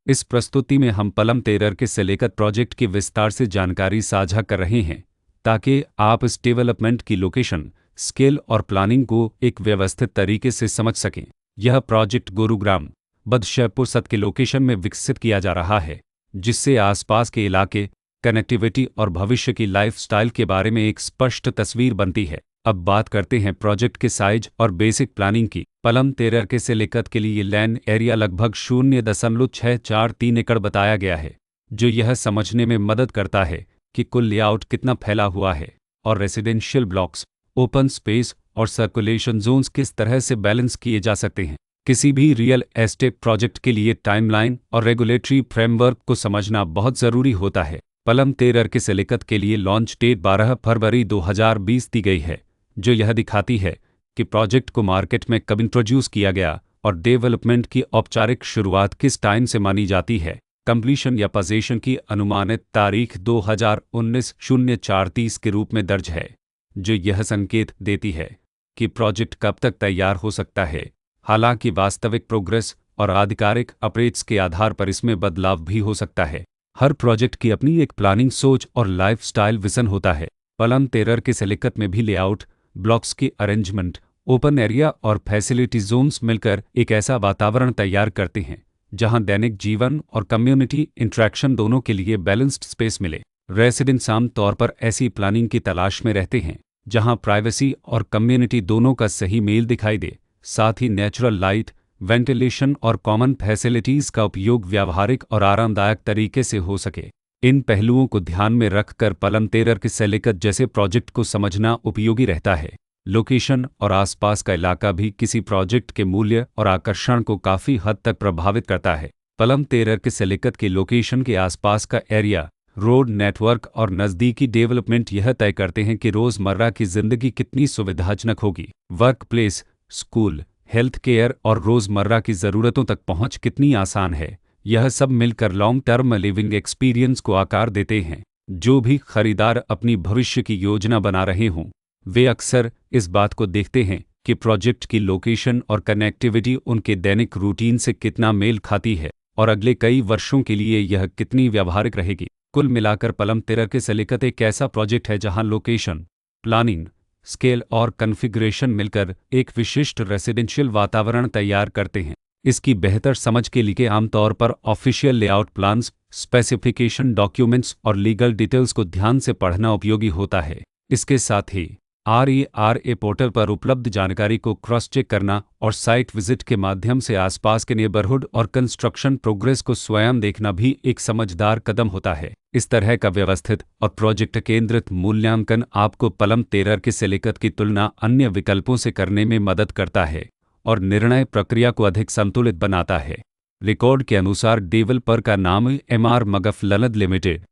इस प्रस्तुति में हम पलम तेरर के सिलेकत प्रोजेक्ट की विस्तार से जानकारी साझा कर रहे हैं ताकि आप इस डेवलपमेंट की लोकेशन, स्केल और प्लानिंग को एक व्यवस्थित तरीके से समझ सकें। यह प्रोजेक्ट गुरुग्राम, बदशहपुर सत के लोकेशन में विकसित किया जा रहा है, जिससे आसपास के इलाके, कनेक्टिविटी और भविष्य की लाइफस्टाइल के बारे में एक स्पष्ट तस्वीर बनती है। अब बात करते हैं प्रोजेक्ट के साइज और बेसिक प्लानिंग की। पलम तेरर के सिलेकत के लिए लैंड एरिया लगभग 0.643 एकड़ बताया गया है, जो यह समझने में मदद करता है कि कुल लेआउट कितना फैला हुआ है और रेसिडेंशियल ब्लॉक्स, ओपन स्पेस और सर्कुलेशन जोन्स किस तरह से बैलेंस किए जा सकते हैं। किसी भी रियल एस्टेट प्रोजेक्ट के लिए टाइमलाइन और रेगुलेटरी फ्रेमवर्क को समझना बहुत ज़रूरी होता है। पलम तेरर के सिलेकत के लिए लॉन्च डेट 12 फरवरी 2020 दी गई है, जो यह दिखाती है कि प्रोजेक्ट को मार्केट में कब इंट्रोड्यूस किया गया और डेवलपमेंट की औपचारिक शुरुआत किस टाइम से मानी जाती है। कंप्लीशन या पोजीशन की अनुमानित तारीख 2019-04-30 के रूप में दर्ज है, जो यह संकेत देती है कि प्रोजेक्ट कब तक तैयार हो सकता है। हालांकि वास्तविक प्रोग्रेस और आधिकारिक अपडेट्स के आधार पर इसमें बदलाव भी हो सकता है। हर प्रोजेक्ट की अपनी एक प्लानिंग सोच और लाइफस्टाइल विजन होता है। पलम तेरर के सिलेकत में भी लेआउट, ब्लॉक्स की अरेंजमेंट, ओपन एरिया और फैसिलिटी जोन्स मिलकर एक ऐसा वातावरण तैयार करते हैं जहां दैनिक जीवन और कम्युनिटी इंटरेक्शन दोनों के लिए बैलेंस्ड स्पेस मिले। रेसिडेंट्स आम तौर पर ऐसी प्लानिंग की तलाश में रहते हैं जहां प्राइवेसी और कम्युनिटी दोनों का सही मेल दिखाई दे, साथ ही नेचुरल लाइट, वेंटिलेशन और कॉमन फैसिलिटीज़ का उपयोग व्यावहारिक और आरामदायक तरीके से हो सके। इन पहलुओं को ध्यान में रखकर पलम तेरर के सिलेकत जैसे प्रोजेक्ट को समझना उपयोगी रहता है। लोकेशन और आसपास का इलाका भी किसी प्रोजेक्ट के मूल्य और आकर्षण को काफ़ी हद तक प्रभावित करता है। पलम तेरर के सिलेकत के लोकेशन के आसपास का एरिया, रोड नेटवर्क और नज़दीकी डेवलपमेंट यह तय करते हैं कि रोज़मर्रा की ज़िंदगी कितनी सुविधाजनक होगी। Work place, school, health care और रोज़मर्रा की ज़रूरतों तक पहुंच कितनी आसान है। यह सब मिलकर लॉन्ग टर्म लिविंग एक्सपीरियंस को आकार देते हैं। जो भी खरीदार अपनी भविष्य की योजना बना रहे हों, वे अक्सर इस बात को देखते हैं कि प्रोजेक्ट की लोकेशन और कनेक्टिविटी उनके दैनिक रूटीन से कितना मेल खाती है और अगले कई वर्षों के लिए यह कितनी व्यावहारिक रहेगी। कुल मिलाकर पलम तेरर के सिलेकत एक ऐसा प्रोजेक्ट है जहां लोकेशन, प्लानिंग, स्केल और कॉन्फ़िगरेशन मिलकर एक विशिष्ट रेसिडेंशियल वातावरण तैयार करते हैं। इसकी बेहतर समझ के लिए आमतौर पर official layout plans, specification documents और लीगल डिटेल्स को ध्यान से पढ़ना उपयोगी होता है। इसके साथ ही RERA पोर्टल पर उपलब्ध जानकारी को क्रॉस चेक करना और साइट विजिट के माध्यम से आसपास के नेबरहुड और कंस्ट्रक्शन प्रोग्रेस को स्वयं देखना भी एक समझदार कदम होता है। इस तरह का व्यवस्थित और प्रोजेक्ट केंद्रित मूल्यांकन आपको पलम तेरर के सिलेकत की तुलना अन्य विकल्पों से करने में मदद करता है और निर्णय प्रक्रिया को अधिक संतुलित बनाता है। रिकॉर्ड के अनुसार डेवलपर का नाम MR मगफ लनद लिमिटेड